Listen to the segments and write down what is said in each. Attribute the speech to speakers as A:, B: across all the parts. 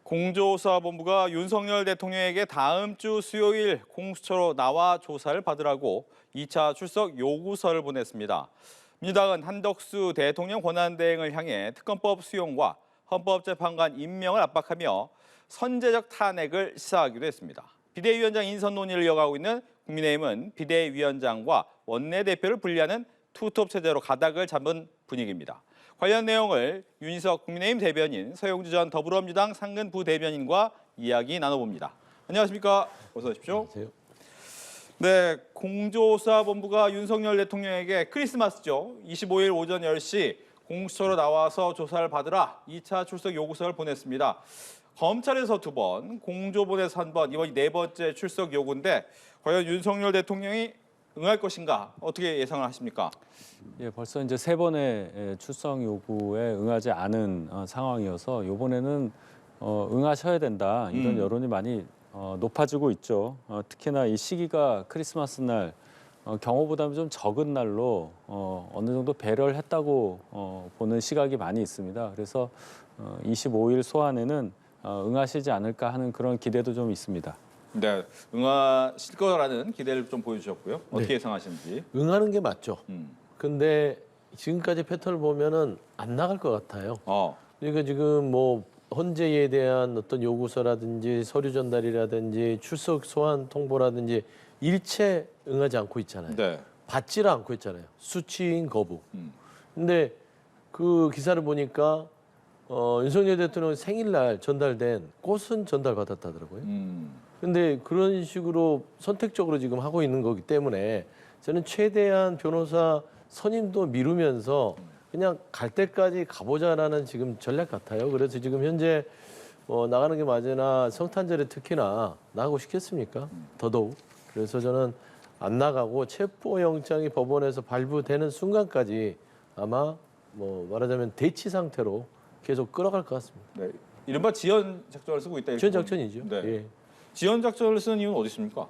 A: 공조수사본부가 윤석열 대통령에게 다음 주 수요일 공수처로 나와 조사를 받으라고 2차 출석 요구서를 보냈습니다. 민주당은 한덕수 대통령 권한대행을 향해 특검법 수용과 헌법재판관 임명을 압박하며 선제적 탄핵을 시사하기도 했습니다. 비대위원장 인선 논의를 이어가고 있는 국민의힘은 비대위원장과 원내대표를 분리하는 투톱 체제로 가닥을 잡은 분위기입니다. 관련 내용을 윤희석 국민의힘 대변인, 서영주 전 더불어민주당 상근 부대변인과 이야기 나눠봅니다. 안녕하십니까? 어서 오십시오.
B: 안녕하세요.
A: 네, 공조수사본부가 윤석열 대통령에게 크리스마스죠. 25일 오전 10시 공수처로 나와서 조사를 받으라 2차 출석 요구서를 보냈습니다. 검찰에서 2번, 공조본에서 1번, 이번이 4번째 출석 요구인데 과연 윤석열 대통령이 응할 것인가? 어떻게 예상을 하십니까?
B: 예, 벌써 이제 3번의 출석 요구에 응하지 않은 상황이어서 이번에는 응하셔야 된다 이런 여론이 많이 높아지고 있죠. 특히나 이 시기가 크리스마스 날 경호보다는 좀 적은 날로 어느 정도 배려를 했다고 보는 시각이 많이 있습니다. 그래서 25일 소환에는 응하시지 않을까 하는 그런 기대도 좀 있습니다.
A: 네, 응하실 거라는 기대를 좀 보여주셨고요. 어떻게
C: 네.
A: 예상하시는지.
C: 응하는 게 맞죠.
A: 음.
C: 근데 지금까지 패턴을 보면은 안 나갈 것 같아요. 그러니까 지금 뭐 헌재에 대한 어떤 요구서라든지 서류 전달이라든지 출석 소환 통보라든지 일체 응하지 않고 있잖아요.
A: 네.
C: 받지를 않고 있잖아요. 수치인 거부. 근데 그 기사를 보니까 윤석열 대통령 생일날 전달된 꽃은 전달받았다더라고요. 근데 그런 식으로 선택적으로 지금 하고 있는 거기 때문에 저는 최대한 변호사 선임도 미루면서 그냥 갈 때까지 가보자라는 지금 전략 같아요. 그래서 지금 현재 나가는 게 맞으나 성탄절에 특히나 나가고 싶겠습니까? 더더욱. 그래서 저는 안 나가고 체포영장이 법원에서 발부되는 순간까지 아마 뭐 말하자면 대치 상태로 계속 끌어갈 것 같습니다.
A: 네. 이른바 지연 작전을 쓰고 있다.
C: 지연 작전이죠.
A: 네.
C: 예.
A: 지연 작전을 쓰는 이유는 어디 있습니까?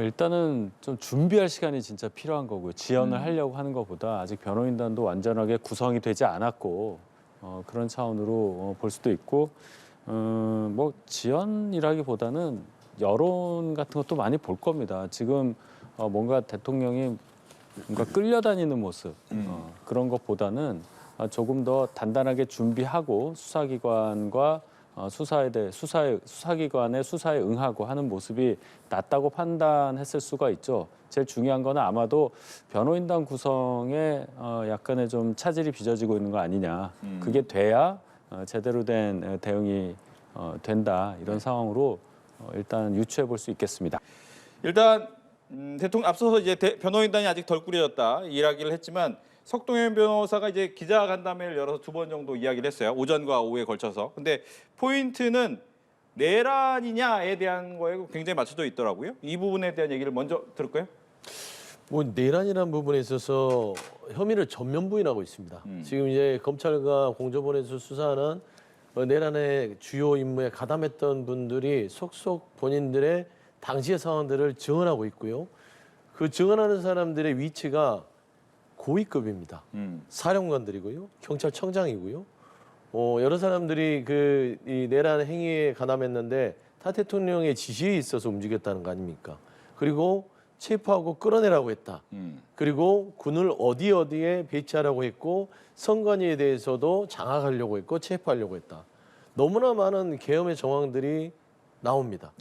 B: 일단은 좀 준비할 시간이 진짜 필요한 거고요. 지연을 하려고 하는 것보다 아직 변호인단도 완전하게 구성이 되지 않았고 그런 차원으로 볼 수도 있고 뭐 지연이라기보다는 여론 같은 것도 많이 볼 겁니다. 지금 뭔가 대통령이 뭔가 끌려다니는 모습 그런 것보다는 조금 더 단단하게 준비하고 수사기관과 수사기관의 수사에 응하고 하는 모습이 낫다고 판단했을 수가 있죠. 제일 중요한 거는 아마도 변호인단 구성에 약간의 좀 차질이 빚어지고 있는 거 아니냐. 그게 돼야 제대로 된 대응이 된다. 이런 상황으로 일단 유추해 볼 수 있겠습니다.
A: 일단 대통령 앞서서 이제 변호인단이 아직 덜 꾸려졌다 이야기를 했지만 석동현 변호사가 이제 기자간담회를 열어서 2번 정도 이야기를 했어요. 오전과 오후에 걸쳐서. 근데 포인트는 내란이냐에 대한 거에 굉장히 맞춰져 있더라고요. 이 부분에 대한 얘기를 먼저 들을까요?
C: 뭐 내란이라는 부분에 있어서 혐의를 전면 부인하고 있습니다. 지금 이제 검찰과 공조본에서 수사하는 내란의 주요 임무에 가담했던 분들이 속속 본인들의 당시의 상황들을 증언하고 있고요. 그 증언하는 사람들의 위치가 고위급입니다. 사령관들이고요, 경찰청장이고요. 여러 사람들이 이 내란 행위에 가담했는데 타 대통령의 지시에 있어서 움직였다는 거 아닙니까? 그리고 체포하고 끌어내라고 했다. 그리고 군을 어디에 배치하라고 했고 선관위에 대해서도 장악하려고 했고 체포하려고 했다. 너무나 많은 계엄의 정황들이 나옵니다.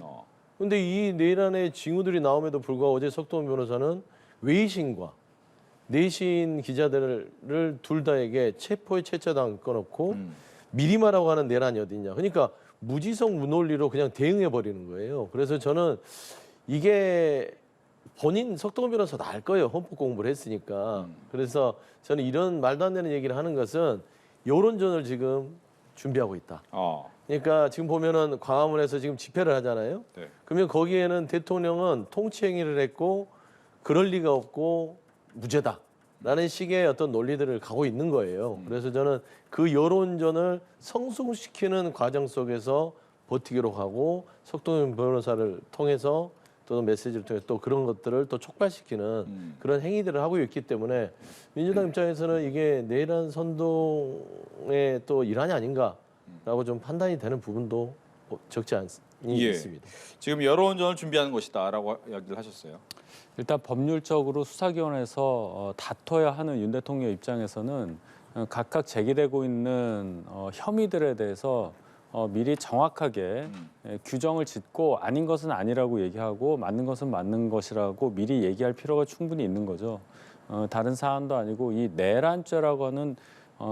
C: 그런데 이 내란의 징후들이 나옴에도 불구하고 어제 석동훈 변호사는 외신과 내신 기자들을 둘 다에게 체포의 최초당 꺼놓고 미리마라고 하는 내란이 어딨냐. 그러니까 무지성 무논리로 그냥 대응해 버리는 거예요. 그래서 저는 이게 본인 석동훈 변호사도 알 거예요. 헌법 공부를 했으니까. 그래서 저는 이런 말도 안 되는 얘기를 하는 것은 여론전을 지금 준비하고 있다. 그러니까 지금 보면은 광화문에서 지금 집회를 하잖아요.
A: 네.
C: 그러면 거기에는 대통령은 통치 행위를 했고 그럴 리가 없고 무죄다라는 식의 어떤 논리들을 가고 있는 거예요. 그래서 저는 그 여론전을 성숙시키는 과정 속에서 버티기로 하고 석동현 변호사를 통해서 또는 메시지를 통해 또 그런 것들을 또 촉발시키는 그런 행위들을 하고 있기 때문에 민주당 입장에서는 이게 내란 선동의 또 일환이 아닌가 것이다라고 좀 판단이 되는 부분도 적지 않니
A: 예.
C: 있습니다.
A: 지금 여론전을 준비하는 것이다라고 이야기를 하셨어요.
B: 일단 법률적으로 수사기관에서 다퉈야 하는 윤 대통령 입장에서는 각각 제기되고 있는 혐의들에 대해서 미리 정확하게 규정을 짓고 아닌 것은 아니라고 얘기하고 맞는 것은 맞는 것이라고 미리 얘기할 필요가 충분히 있는 거죠. 다른 사안도 아니고 이 내란죄라고 하는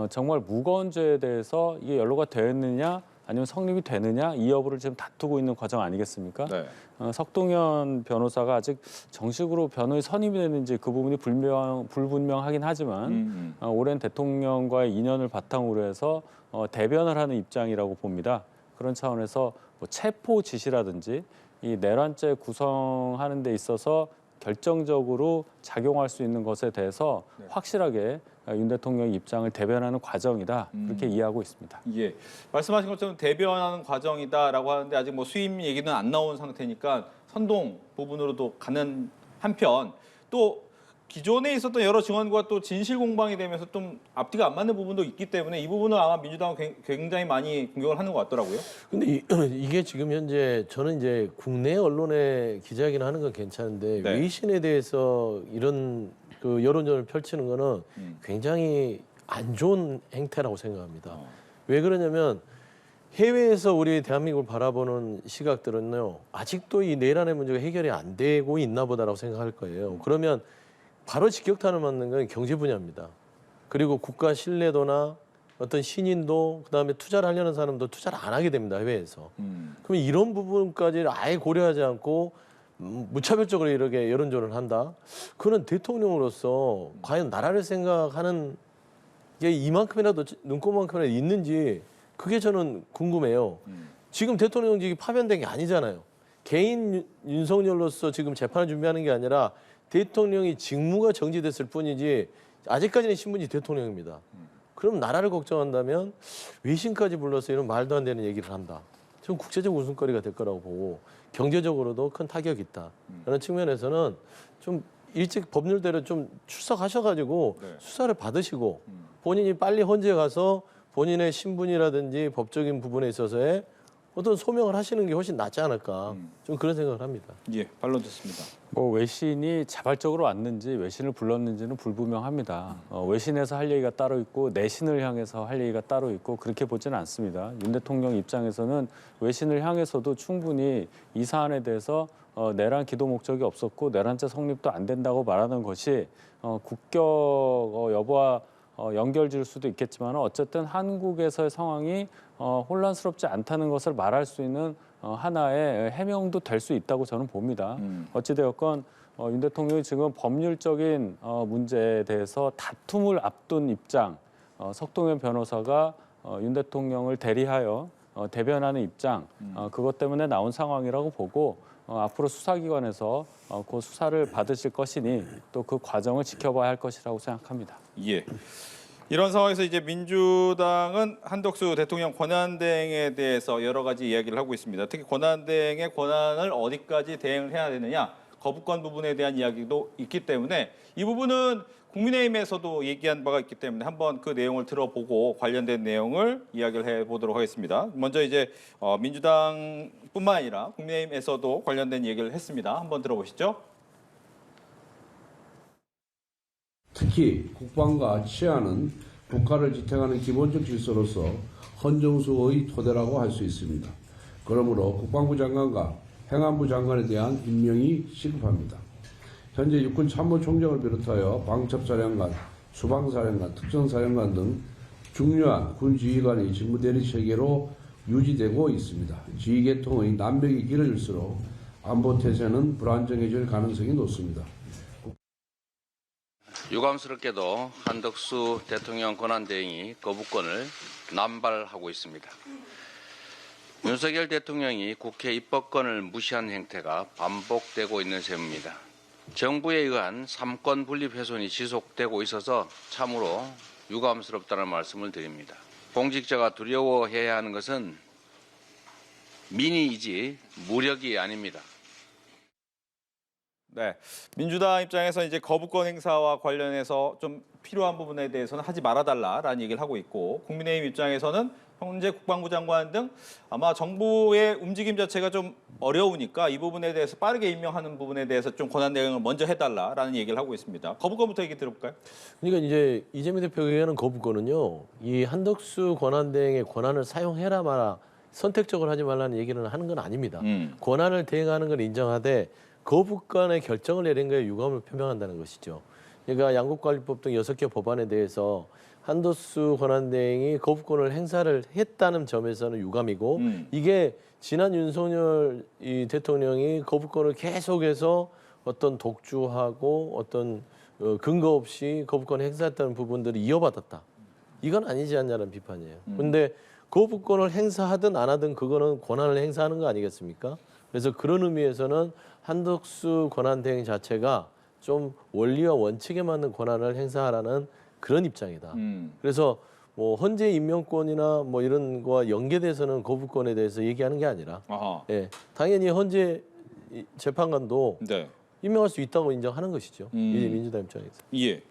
B: 정말 무거운 죄에 대해서 이게 연루가 되었느냐 아니면 성립이 되느냐 이 여부를 지금 다투고 있는 과정 아니겠습니까?
A: 네.
B: 석동현 변호사가 아직 정식으로 변호인 선임이 됐는지 그 부분이 불분명하긴 하지만 오랜 대통령과의 인연을 바탕으로 해서 대변을 하는 입장이라고 봅니다. 그런 차원에서 뭐 체포 지시라든지 이 내란죄 구성하는 데 있어서 결정적으로 작용할 수 있는 것에 대해서 확실하게 윤 대통령의 입장을 대변하는 과정이다 그렇게 이해하고 있습니다.
A: 예, 말씀하신 것처럼 대변하는 과정이다라고 하는데 아직 뭐 수임 얘기는 안 나온 상태니까 선동 부분으로도 가는 한편 또 기존에 있었던 여러 증언과 또 진실 공방이 되면서 좀 앞뒤가 안 맞는 부분도 있기 때문에 이 부분은 아마 민주당은 굉장히 많이 공격을 하는 것 같더라고요.
C: 근데 이게 지금 현재 저는 이제 국내 언론에 기자회견 하는 건 괜찮은데
A: 네.
C: 외신에 대해서 이런 그 여론전을 펼치는 거는 굉장히 안 좋은 행태라고 생각합니다. 왜 그러냐면 해외에서 우리 대한민국을 바라보는 시각들은요 아직도 이 내란의 문제가 해결이 안 되고 있나 보다라고 생각할 거예요. 그러면 바로 직격탄을 맞는 건 경제 분야입니다. 그리고 국가 신뢰도나 어떤 신인도 그다음에 투자를 하려는 사람도 투자를 안 하게 됩니다. 해외에서. 그러면 이런 부분까지 아예 고려하지 않고 무차별적으로 이렇게 여론전을 한다. 그는 대통령으로서 과연 나라를 생각하는 게 이만큼이라도 눈꼽만큼이라도 있는지 그게 저는 궁금해요. 지금 대통령직이 파면된 게 아니잖아요. 개인 윤석열로서 지금 재판을 준비하는 게 아니라 대통령이 직무가 정지됐을 뿐이지 아직까지는 신분이 대통령입니다. 그럼 나라를 걱정한다면 외신까지 불러서 이런 말도 안 되는 얘기를 한다. 좀 국제적 웃음거리가 될 거라고 보고 경제적으로도 큰 타격이 있다. 그런 측면에서는 좀 일찍 법률대로 좀 출석하셔가지고
A: 네.
C: 수사를 받으시고 본인이 빨리 헌재 가서 본인의 신분이라든지 법적인 부분에 있어서의 어떤 소명을 하시는 게 훨씬 낫지 않을까 좀 그런 생각을 합니다.
A: 예, 반론 듣습니다.
B: 뭐 외신이 자발적으로 왔는지 외신을 불렀는지는 불분명합니다. 외신에서 할 얘기가 따로 있고 내신을 향해서 할 얘기가 따로 있고 그렇게 보지는 않습니다. 윤 대통령 입장에서는 외신을 향해서도 충분히 이 사안에 대해서 내란 기도 목적이 없었고 내란죄 성립도 안 된다고 말하는 것이 국격 여부와 연결질 수도 있겠지만 어쨌든 한국에서의 상황이 혼란스럽지 않다는 것을 말할 수 있는 하나의 해명도 될 수 있다고 저는 봅니다. 어찌되었건 윤 대통령이 지금 법률적인 문제에 대해서 다툼을 앞둔 입장, 석동현 변호사가 윤 대통령을 대리하여 대변하는 입장, 그것 때문에 나온 상황이라고 보고 앞으로 수사기관에서 그 수사를 받으실 것이니 또 그 과정을 지켜봐야 할 것이라고 생각합니다.
A: 예. 이런 상황에서 이제 민주당은 한덕수 대통령 권한대행에 대해서 여러 가지 이야기를 하고 있습니다. 특히 권한대행의 권한을 어디까지 대행을 해야 되느냐, 거부권 부분에 대한 이야기도 있기 때문에 이 부분은 국민의힘에서도 얘기한 바가 있기 때문에 한번 그 내용을 들어보고 관련된 내용을 이야기를 해보도록 하겠습니다. 먼저 이제 민주당뿐만 아니라 국민의힘에서도 관련된 얘기를 했습니다. 한번 들어보시죠.
D: 특히 국방과 치안은 국가를 지탱하는 기본적 질서로서 헌정수의 토대라고 할 수 있습니다. 그러므로 국방부 장관과 행안부 장관에 대한 임명이 시급합니다. 현재 육군 참모총장을 비롯하여 방첩사령관, 수방사령관, 특전사령관 등 중요한 군 지휘관의 직무대리 체계로 유지되고 있습니다. 지휘 계통의 난백이 길어질수록 안보 태세는 불안정해질 가능성이 높습니다.
E: 유감스럽게도 한덕수 대통령 권한대행이 거부권을 남발하고 있습니다. 윤석열 대통령이 국회 입법권을 무시한 행태가 반복되고 있는 셈입니다. 정부에 의한 삼권 분립 훼손이 지속되고 있어서 참으로 유감스럽다는 말씀을 드립니다. 공직자가 두려워해야 하는 것은 민의이지 무력이 아닙니다.
A: 네, 민주당 입장에서 이제 거부권 행사와 관련해서 좀 필요한 부분에 대해서는 하지 말아달라라는 얘기를 하고 있고 국민의힘 입장에서는 현재 국방부 장관 등 아마 정부의 움직임 자체가 좀 어려우니까 이 부분에 대해서 빠르게 임명하는 부분에 대해서 좀 권한 대응을 먼저 해달라라는 얘기를 하고 있습니다. 거부권부터 얘기 들어볼까요?
C: 그러니까 이제 이재명 대표가 얘기하는 거부권은요, 이 한덕수 권한대행의 권한을 사용해라 마라 선택적으로 하지 말라는 얘기를 하는 건 아닙니다. 권한을 대행하는 걸 인정하되 거부권의 결정을 내린 거에 유감을 표명한다는 것이죠. 그러니까 양국관리법 등 6개 법안에 대해서 한덕수 권한대행이 거부권을 행사를 했다는 점에서는 유감이고 이게 지난 윤석열 이 대통령이 거부권을 계속해서 어떤 독주하고 어떤 근거 없이 거부권을 행사했다는 부분들이 이어받았다. 이건 아니지 않냐는 비판이에요. 그런데 거부권을 행사하든 안 하든 그거는 권한을 행사하는 거 아니겠습니까? 그래서 그런 의미에서는 한덕수 권한대행 자체가 좀 원리와 원칙에 맞는 권한을 행사하라는 그런 입장이다. 그래서 뭐 헌재 임명권이나 뭐 이런 거와 연계돼서는 거부권에 대해서 얘기하는 게 아니라,
A: 아하.
C: 예, 당연히 헌재 재판관도
A: 네.
C: 임명할 수 있다고 인정하는 것이죠. 이제 민주당 입장에서.
A: 예.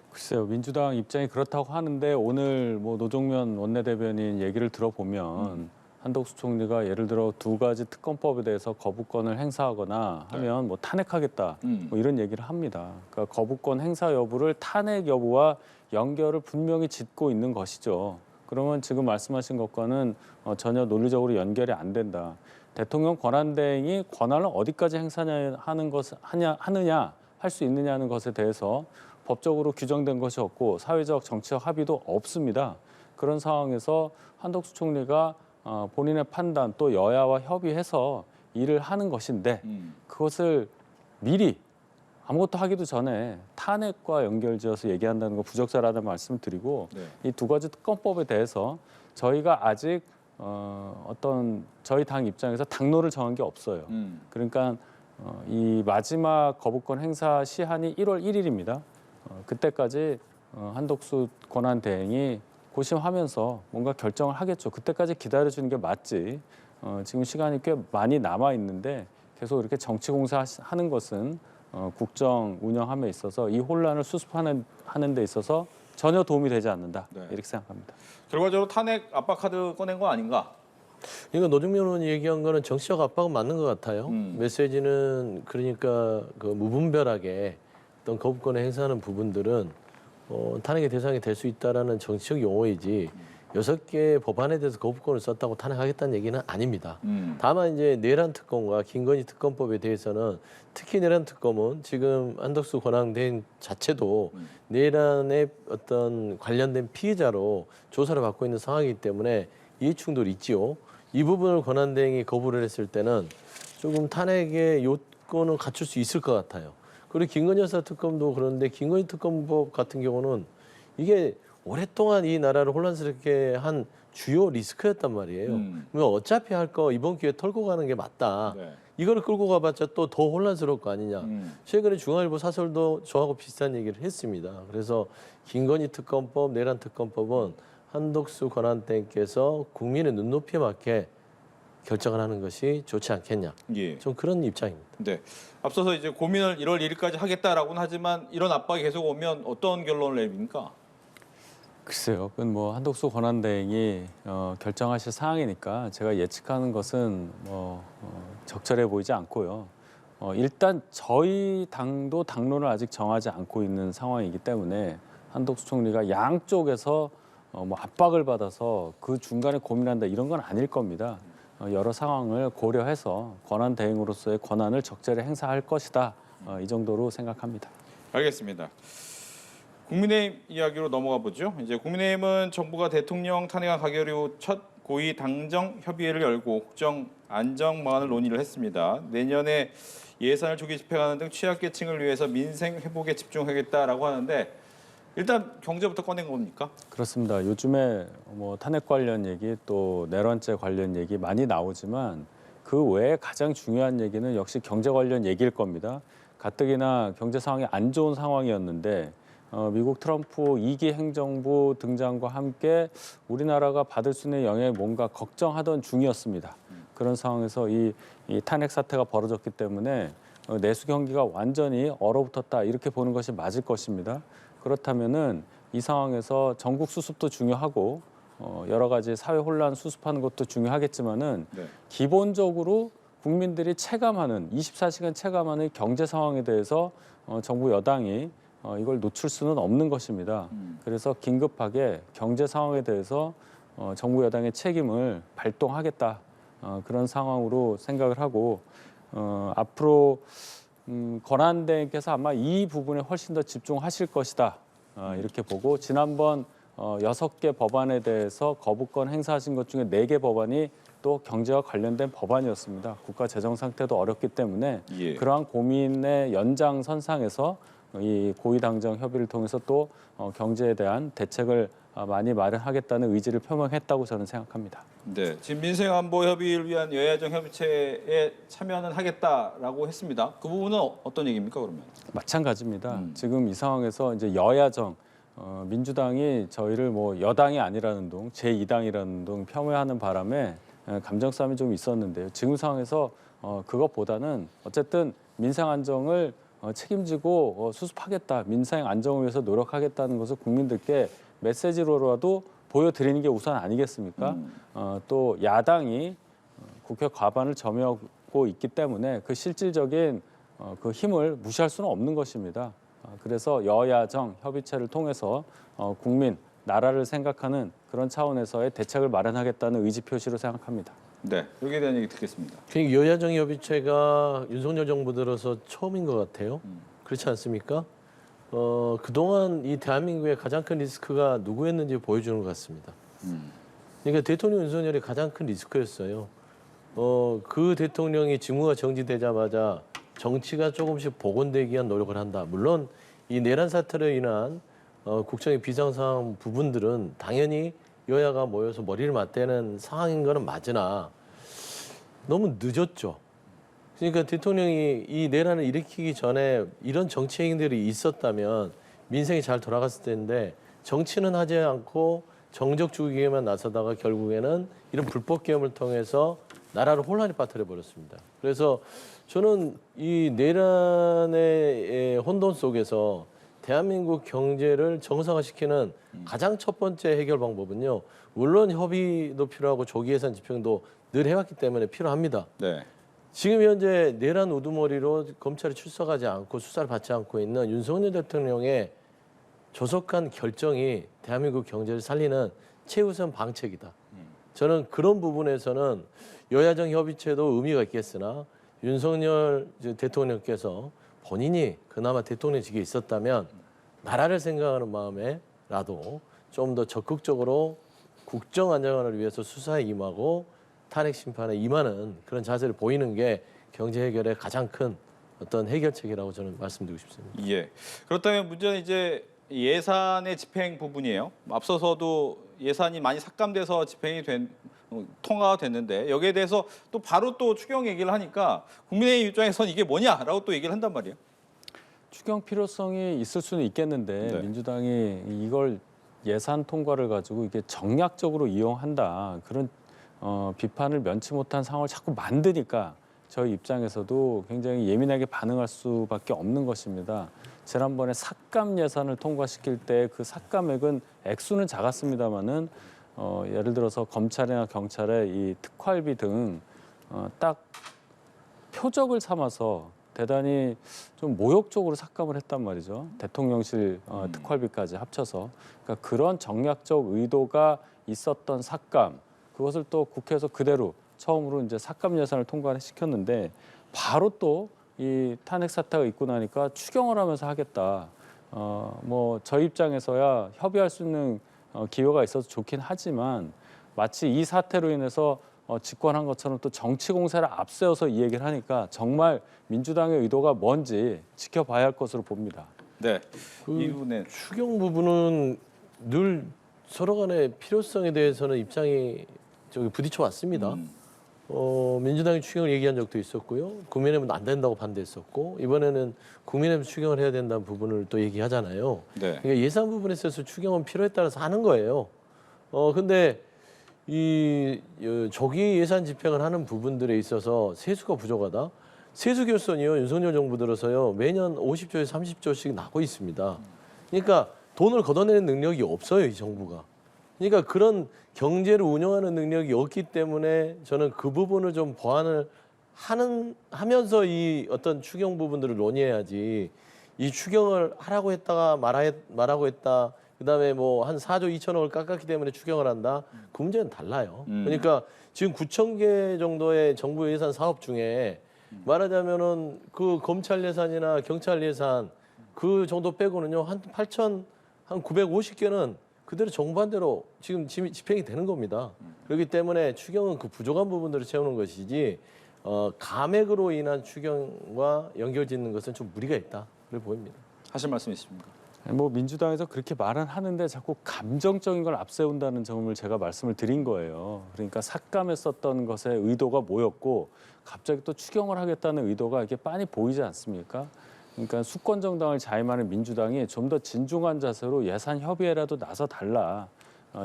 B: 글쎄요, 민주당 입장이 그렇다고 하는데 오늘 뭐 노종면 원내대변인 얘기를 들어보면 한덕수 총리가 예를 들어 2가지 특검법에 대해서 거부권을 행사하거나 하면 뭐 탄핵하겠다 뭐 이런 얘기를 합니다. 그러니까 거부권 행사 여부를 탄핵 여부와 연결을 분명히 짓고 있는 것이죠. 그러면 지금 말씀하신 것과는 전혀 논리적으로 연결이 안 된다. 대통령 권한대행이 권한을 어디까지 행사하느냐 할 수 있느냐는 것에 대해서 법적으로 규정된 것이 없고 사회적 정치적 합의도 없습니다. 그런 상황에서 한덕수 총리가 본인의 판단 또 여야와 협의해서 일을 하는 것인데 그것을 미리 아무것도 하기도 전에 탄핵과 연결지어서 얘기한다는 거 부적절하다는 말씀을 드리고 이 2가지 특검법에 대해서 저희가 아직 어떤 저희 당 입장에서 당론을 정한 게 없어요. 그러니까 이 마지막 거부권 행사 시한이 1월 1일입니다. 그때까지 한덕수 권한대행이 고심하면서 뭔가 결정을 하겠죠. 그때까지 기다려주는 게 맞지. 지금 시간이 꽤 많이 남아 있는데 계속 이렇게 정치 공세하는 것은 국정 운영함에 있어서 이 혼란을 수습하는 데 있어서 전혀 도움이 되지 않는다.
A: 네.
B: 이렇게 생각합니다.
A: 결과적으로 탄핵 압박 카드 꺼낸 거 아닌가?
C: 그러니까 노정면 의원이 얘기한 거는 정치적 압박은 맞는 것 같아요. 메시지는 그러니까 그 무분별하게 어떤 거부권을 행사하는 부분들은 탄핵의 대상이 될 수 있다라는 정치적 용어이지 6개 법안에 대해서 거부권을 썼다고 탄핵하겠다는 얘기는 아닙니다. 다만 이제 내란 특검과 김건희 특검법에 대해서는 특히 내란 특검은 지금 한덕수 권한대행 자체도 내란에 어떤 관련된 피해자로 조사를 받고 있는 상황이기 때문에 이해충돌이 있지요. 이 부분을 권한대행이 거부를 했을 때는 조금 탄핵의 요건을 갖출 수 있을 것 같아요. 그리고 김건희 여사 특검도 그런데 김건희 특검법 같은 경우는 이게 오랫동안 이 나라를 혼란스럽게 한 주요 리스크였단 말이에요. 그러면 어차피 할 거 이번 기회에 털고 가는 게 맞다.
A: 네.
C: 이거를 끌고 가봤자 또 더 혼란스러울 거 아니냐. 최근에 중앙일보 사설도 저하고 비슷한 얘기를 했습니다. 그래서 김건희 특검법, 내란 특검법은 한덕수 권한대행께서 국민의 눈높이에 맞게 결정을 하는 것이 좋지 않겠냐.
A: 예.
C: 좀 그런 입장입니다.
A: 네. 앞서서 이제 고민을 1월 1일까지 하겠다라고는 하지만 이런 압박이 계속 오면 어떤 결론을 내립니까?
B: 글쎄요. 그건 뭐 한덕수 권한대행이 결정하실 사항이니까 제가 예측하는 것은 적절해 보이지 않고요. 일단 저희 당도 당론을 아직 정하지 않고 있는 상황이기 때문에 한덕수 총리가 양쪽에서 뭐 압박을 받아서 그 중간에 고민한다 이런 건 아닐 겁니다. 여러 상황을 고려해서 권한대행으로서의 권한을 적절히 행사할 것이다. 이 정도로 생각합니다.
A: 알겠습니다. 국민의힘 이야기로 넘어가 보죠. 이제 국민의힘은 정부가 대통령 탄핵안 가결 이후 첫 고위 당정 협의회를 열고 국정 안정 방안을 논의를 했습니다. 내년에 예산을 조기 집행하는 등 취약계층을 위해서 민생 회복에 집중하겠다라고 하는데 일단 경제부터 꺼낸 겁니까?
B: 그렇습니다. 요즘에 뭐 탄핵 관련 얘기 또 내란죄 관련 얘기 많이 나오지만 그 외에 가장 중요한 얘기는 역시 경제 관련 얘기일 겁니다. 가뜩이나 경제 상황이 안 좋은 상황이었는데 미국 트럼프 2기 행정부 등장과 함께 우리나라가 받을 수 있는 영향이 뭔가 걱정하던 중이었습니다. 그런 상황에서 이 탄핵 사태가 벌어졌기 때문에 내수 경기가 완전히 얼어붙었다 이렇게 보는 것이 맞을 것입니다. 그렇다면은 이 상황에서 전국 수습도 중요하고 여러 가지 사회 혼란 수습하는 것도 중요하겠지만은
A: 네.
B: 기본적으로 국민들이 체감하는 24시간 체감하는 경제 상황에 대해서 정부 여당이 이걸 놓칠 수는 없는 것입니다. 그래서 긴급하게 경제 상황에 대해서 정부 여당의 책임을 발동하겠다 그런 상황으로 생각을 하고 앞으로 권한대행께서 아마 이 부분에 훨씬 더 집중하실 것이다 이렇게 보고 지난번 6개 법안에 대해서 거부권 행사하신 것 중에 4개 법안이 또 경제와 관련된 법안이었습니다. 국가 재정 상태도 어렵기 때문에
A: 예.
B: 그러한 고민의 연장선상에서 이 고위당정 협의를 통해서 또 경제에 대한 대책을 많이 마련하겠다는 의지를 표명했다고 저는 생각합니다.
A: 네, 지금 민생안보 협의를 위한 여야정 협의체에 참여는 하겠다라고 했습니다. 그 부분은 어떤 얘기입니까, 그러면?
B: 마찬가지입니다. 지금 이 상황에서 이제 여야정 민주당이 저희를 뭐 여당이 아니라는 둥, 제2당이라는 둥 폄훼하는 바람에 감정 싸움이 좀 있었는데요. 지금 상황에서 그것보다는 어쨌든 민생 안정을 책임지고 수습하겠다, 민생 안정을 위해서 노력하겠다는 것을 국민들께 메시지로라도 보여드리는 게 우선 아니겠습니까? 또 야당이 국회 과반을 점유하고 있기 때문에 그 실질적인 그 힘을 무시할 수는 없는 것입니다. 그래서 여야정 협의체를 통해서 국민, 나라를 생각하는 그런 차원에서의 대책을 마련하겠다는 의지 표시로 생각합니다.
A: 네, 여기에 대한 얘기 듣겠습니다.
C: 여야정 협의체가 윤석열 정부 들어서 처음인 것 같아요. 그렇지 않습니까? 그동안 이 대한민국의 가장 큰 리스크가 누구였는지 보여주는 것 같습니다. 그러니까 대통령 윤석열이 가장 큰 리스크였어요. 그 대통령이 직무가 정지되자마자 정치가 조금씩 복원되기 위한 노력을 한다. 물론 이 내란 사태로 인한 국정의 비상상황 부분들은 당연히 여야가 모여서 머리를 맞대는 상황인 거는 맞으나 너무 늦었죠. 그러니까 대통령이 이 내란을 일으키기 전에 이런 정치 행위들이 있었다면 민생이 잘 돌아갔을 텐데 정치는 하지 않고 정적 주기에만 나서다가 결국에는 이런 불법 계엄을 통해서 나라를 혼란에 빠뜨려 버렸습니다. 그래서 저는 이 내란의 혼돈 속에서 대한민국 경제를 정상화시키는 가장 첫 번째 해결 방법은요. 물론 협의도 필요하고 조기 예산 집행도 늘 해왔기 때문에 필요합니다.
A: 네.
C: 지금 현재 내란 우두머리로 검찰이 출석하지 않고 수사를 받지 않고 있는 윤석열 대통령의 조속한 결정이 대한민국 경제를 살리는 최우선 방책이다. 저는 그런 부분에서는 여야정 협의체도 의미가 있겠으나 윤석열 대통령께서 본인이 그나마 대통령직에 있었다면 나라를 생각하는 마음에라도 좀 더 적극적으로 국정 안정화를 위해서 수사에 임하고 탄핵 심판에 임하는 그런 자세를 보이는 게 경제 해결의 가장 큰 어떤 해결책이라고 저는 말씀드리고 싶습니다.
A: 예. 그렇다면 문제는 이제 예산의 집행 부분이에요. 앞서서도 예산이 많이 삭감돼서 집행이 통과가 됐는데 여기에 대해서 또 바로 또 추경 얘기를 하니까 국민의힘 입장에서는 이게 뭐냐라고 또 얘기를 한단 말이에요.
B: 추경 필요성이 있을 수는 있겠는데
A: 네.
B: 민주당이 이걸 예산 통과를 가지고 이게 정략적으로 이용한다 그런 비판을 면치 못한 상황을 자꾸 만드니까 저희 입장에서도 굉장히 예민하게 반응할 수밖에 없는 것입니다. 지난번에 삭감 예산을 통과시킬 때 그 삭감액은 액수는 작았습니다마는 예를 들어서 검찰이나 경찰의 이 특활비 등 딱 표적을 삼아서 대단히 좀 모욕적으로 삭감을 했단 말이죠. 대통령실 특활비까지 합쳐서. 그러니까 그런 정략적 의도가 있었던 삭감, 그것을 또 국회에서 그대로 처음으로 이제 삭감 예산을 통과시켰는데 바로 또 이 탄핵 사태가 있고 나니까 추경을 하면서 하겠다. 뭐 저희 입장에서야 협의할 수 있는 기회가 있어서 좋긴 하지만 마치 이 사태로 인해서 집권한 것처럼 또 정치 공세를 앞세워서 이 얘기를 하니까 정말 민주당의 의도가 뭔지 지켜봐야 할 것으로 봅니다.
A: 네.
C: 그
A: 이 부분에
C: 추경 부분은 늘 서로 간의 필요성에 대해서는 입장이 부딪혀 왔습니다. 민주당이 추경을 얘기한 적도 있었고요. 국민의힘은 안 된다고 반대했었고 이번에는 국민의힘 추경을 해야 된다는 부분을 또 얘기하잖아요.
A: 네.
C: 그러니까 예산 부분에 있어서 추경은 필요에 따라서 하는 거예요. 근데 이 조기 예산 집행을 하는 부분들에 있어서 세수가 부족하다. 세수 결손이요. 윤석열 정부 들어서요. 매년 50조에서 30조씩 나고 있습니다. 그러니까 돈을 걷어내는 능력이 없어요. 이 정부가. 그러니까 그런 경제를 운영하는 능력이 없기 때문에 저는 그 부분을 좀 보완을 하면서 이 어떤 추경 부분들을 논의해야지 이 추경을 하라고 했다가 말하고 했다. 그다음에 뭐 한 4조 2천억을 깎았기 때문에 추경을 한다. 그 문제는 달라요. 그러니까 지금 9천 개 정도의 정부 예산 사업 중에 말하자면은 그 검찰 예산이나 경찰 예산 그 정도 빼고는요 한 950개는 그대로 정반대로 지금 집행이 되는 겁니다. 그렇기 때문에 추경은 그 부족한 부분들을 채우는 것이지 감액으로 인한 추경과 연결짓는 것은 좀 무리가 있다. 그래 보입니다.
A: 하실 말씀 있으십니까?
B: 뭐 민주당에서 그렇게 말은 하는데 자꾸 감정적인 걸 앞세운다는 점을 제가 말씀을 드린 거예요. 그러니까 삭감에 썼던 것의 의도가 뭐였고 갑자기 또 추경을 하겠다는 의도가 이렇게 빤히 보이지 않습니까? 그러니까 수권 정당을 자임하는 민주당이 좀 더 진중한 자세로 예산 협의회라도 나서 달라.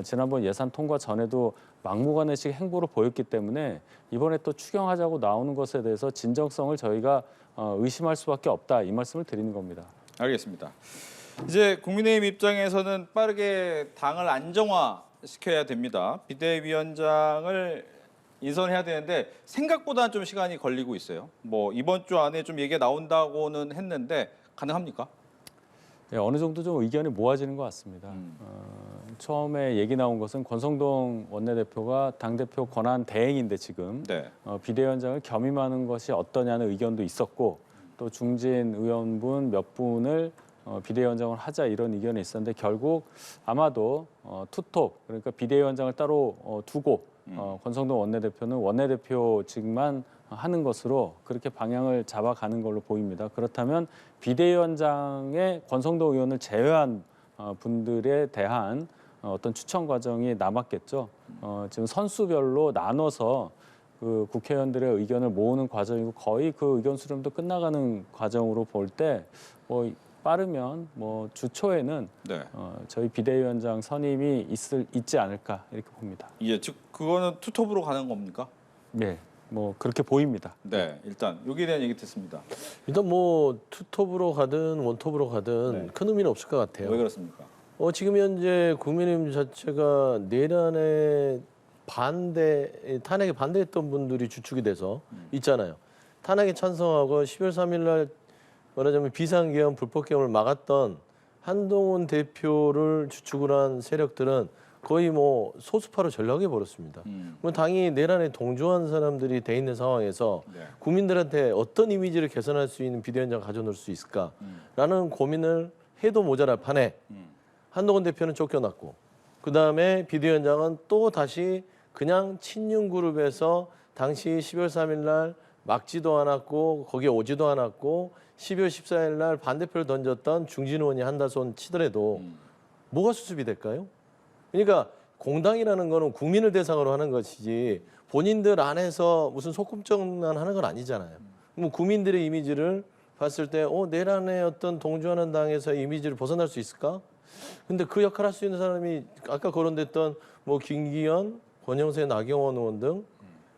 B: 지난번 예산 통과 전에도 막무가내식 행보를 보였기 때문에 이번에 또 추경하자고 나오는 것에 대해서 진정성을 저희가 의심할 수밖에 없다. 이 말씀을 드리는 겁니다.
A: 알겠습니다. 이제 국민의힘 입장에서는 빠르게 당을 안정화시켜야 됩니다. 비대위원장을 인선해야 되는데 생각보다 좀 시간이 걸리고 있어요. 뭐 이번 주 안에 좀 얘기가 나온다고는 했는데 가능합니까?
B: 네, 어느 정도 좀 의견이 모아지는 것 같습니다. 처음에 얘기 나온 것은 권성동 원내대표가 당대표 권한 대행인데 지금
A: 네.
B: 비대위원장을 겸임하는 것이 어떠냐는 의견도 있었고 또 중진 의원분 몇 분을 비대위원장을 하자 이런 의견이 있었는데 결국 아마도 투톱 그러니까 비대위원장을 따로 두고 권성동 원내대표는 원내대표직만 하는 것으로 그렇게 방향을 잡아가는 걸로 보입니다. 그렇다면 비대위원장의 권성동 의원을 제외한 분들에 대한 어떤 추천 과정이 남았겠죠. 지금 선수별로 나눠서 그 국회의원들의 의견을 모으는 과정이고 거의 그 의견 수렴도 끝나가는 과정으로 볼 때 뭐 빠르면 뭐 주 초에는
A: 네.
B: 저희 비대위원장 선임이 있지 않을까 이렇게 봅니다.
A: 예, 즉 그거는 투톱으로 가는 겁니까?
B: 네, 뭐 그렇게 보입니다.
A: 네, 일단 여기에 대한 얘기 듣습니다.
C: 일단 뭐 투톱으로 가든 원톱으로 가든
A: 네.
C: 큰 의미는 없을 것 같아요.
A: 왜 그렇습니까?
C: 지금 현재 국민의힘 자체가 내란에 탄핵에 반대했던 분들이 주축이 돼서 있잖아요. 탄핵에 찬성하고 12월 3일 날 말하자면 비상계엄 불법계엄을 막았던 한동훈 대표를 주축을 한 세력들은 거의 뭐 소수파로 전락해 버렸습니다. 뭐 당이 내란에 동조한 사람들이 돼 있는 상황에서
A: 네.
C: 국민들한테 어떤 이미지를 개선할 수 있는 비대위원장 가져놓을 수 있을까라는 고민을 해도 모자랄 판에 한동훈 대표는 쫓겨났고 그 다음에 비대위원장은 또 다시 그냥 친윤 그룹에서 당시 12월 3일 날 막지도 않았고 거기에 오지도 않았고 12월 14일 날 반대표를 던졌던 중진 의원이 한다손 치더라도 뭐가 수습이 될까요? 그러니까 공당이라는 거는 국민을 대상으로 하는 것이지 본인들 안에서 무슨 소꿉장난 하는 건 아니잖아요. 뭐 국민들의 이미지를 봤을 때 내란의 어떤 동조하는 당에서의 이미지를 벗어날 수 있을까? 근데 그 역할을 할 수 있는 사람이 아까 거론됐던 뭐 김기현, 권영세, 나경원 의원 등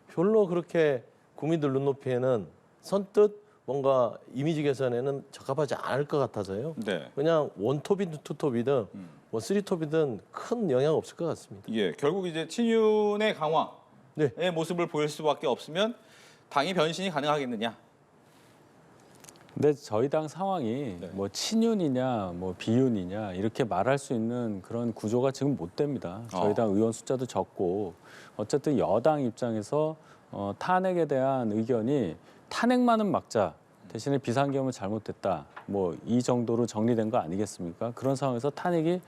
C: 별로 그렇게 국민들 눈높이에는 선뜻 뭔가 이미지 개선에는 적합하지 않을 것 같아서요.
A: 네.
C: 그냥 원톱이든 투톱이든 뭐 쓰리톱이든 큰 영향 없을 것 같습니다.
A: 예, 결국 이제 친윤의 강화의
C: 네.
A: 모습을 보일 수밖에 없으면 당이 변신이 가능하겠느냐?
B: 근데 저희 당 상황이
A: 네.
B: 뭐 친윤이냐 뭐 비윤이냐 이렇게 말할 수 있는 그런 구조가 지금 못 됩니다. 저희 당 의원 숫자도 적고 어쨌든 여당 입장에서 탄핵에 대한 의견이 탄핵만은 막자 대신에 비상계엄은 잘못됐다. 뭐 이 정도로 정리된 거 아니겠습니까? 그런 상황에서 탄핵이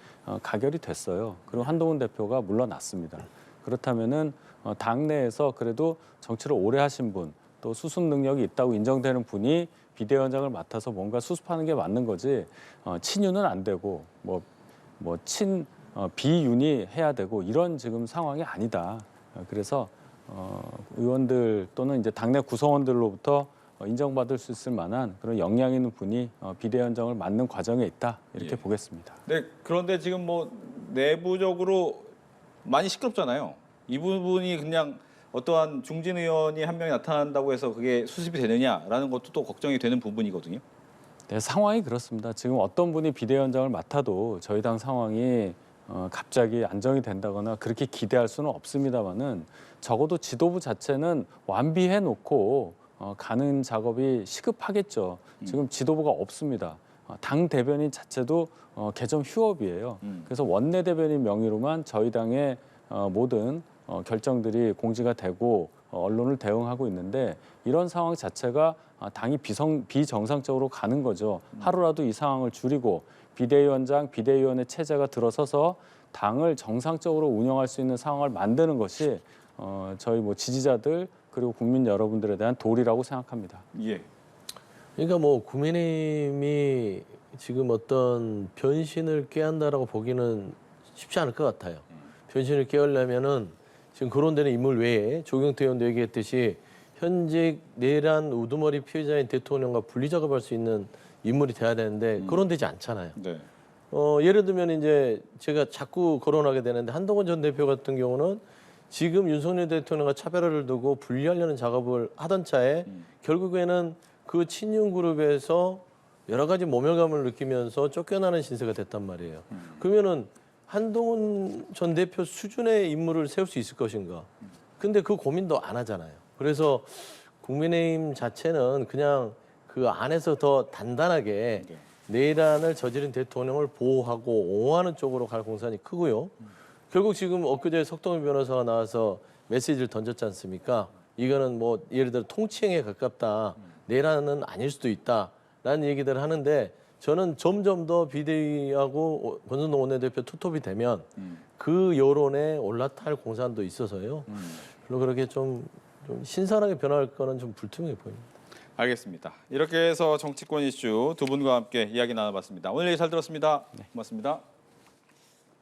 B: 가결이 됐어요. 그리고 한동훈 대표가 물러났습니다. 그렇다면은 당내에서 그래도 정치를 오래 하신 분, 또 수습 능력이 있다고 인정되는 분이 비대위원장을 맡아서 뭔가 수습하는 게 맞는 거지. 친윤은 안 되고 비윤이 해야 되고 이런 지금 상황이 아니다. 그래서 의원들 또는 이제 당내 구성원들로부터 인정받을 수 있을 만한 그런 역량 있는 분이 비대위원장을 맡는 과정에 있다 이렇게
A: 예.
B: 보겠습니다.
A: 네, 그런데 지금 뭐 내부적으로 많이 시끄럽잖아요. 이 부분이 그냥 어떠한 중진 의원이 한 명이 나타난다고 해서 그게 수습이 되느냐라는 것도 또 걱정이 되는 부분이거든요.
B: 네, 상황이 그렇습니다. 지금 어떤 분이 비대위원장을 맡아도 저희 당 상황이 갑자기 안정이 된다거나 그렇게 기대할 수는 없습니다만은 적어도 지도부 자체는 완비해 놓고 가는 작업이 시급하겠죠. 지금 지도부가 없습니다. 당 대변인 자체도 개정 휴업이에요. 그래서 원내 대변인 명의로만 저희 당의 모든 결정들이 공지가 되고 언론을 대응하고 있는데 이런 상황 자체가 당이 비정상적으로 가는 거죠. 하루라도 이 상황을 줄이고 비대위원장, 비대위원회 체제가 들어서서 당을 정상적으로 운영할 수 있는 상황을 만드는 것이 저희 지지자들 그리고 국민 여러분들에 대한 도리라고 생각합니다.
A: 예.
C: 그러니까 국민의힘이 지금 어떤 변신을 꾀한다라고 보기는 쉽지 않을 것 같아요. 변신을 꾀하려면은 지금 거론되는 인물 외에 조경태 의원도 얘기했듯이 현직 내란 우두머리 피해자인 대통령과 분리 작업할 수 있는 인물이 돼야 되는데 거론되지 않잖아요.
A: 네.
C: 예를 들면 이제 제가 자꾸 거론하게 되는데 한동훈 전 대표 같은 경우는 지금 윤석열 대통령과 차별화를 두고 분리하려는 작업을 하던 차에 결국에는 그 친윤 그룹에서 여러 가지 모멸감을 느끼면서 쫓겨나는 신세가 됐단 말이에요. 그러면은 한동훈 전 대표 수준의 인물을 세울 수 있을 것인가? 근데 그 고민도 안 하잖아요. 그래서 국민의힘 자체는 그냥 그 안에서 더 단단하게 내란을 저지른 대통령을 보호하고 옹호하는 쪽으로 갈 공산이 크고요. 결국 지금 엊그제 석동일 변호사가 나와서 메시지를 던졌지 않습니까? 이거는 예를 들어 통치행위에 가깝다. 내란은 아닐 수도 있다라는 얘기들을 하는데 저는 점점 더 비대위하고 권순동 원내대표 투톱이 되면 그 여론에 올라탈 공산도 있어서요. 별로 그렇게 좀 신선하게 변할 거는 좀 불투명해 보입니다.
A: 알겠습니다. 이렇게 해서 정치권 이슈 두 분과 함께 이야기 나눠봤습니다. 오늘 얘기 잘 들었습니다. 고맙습니다.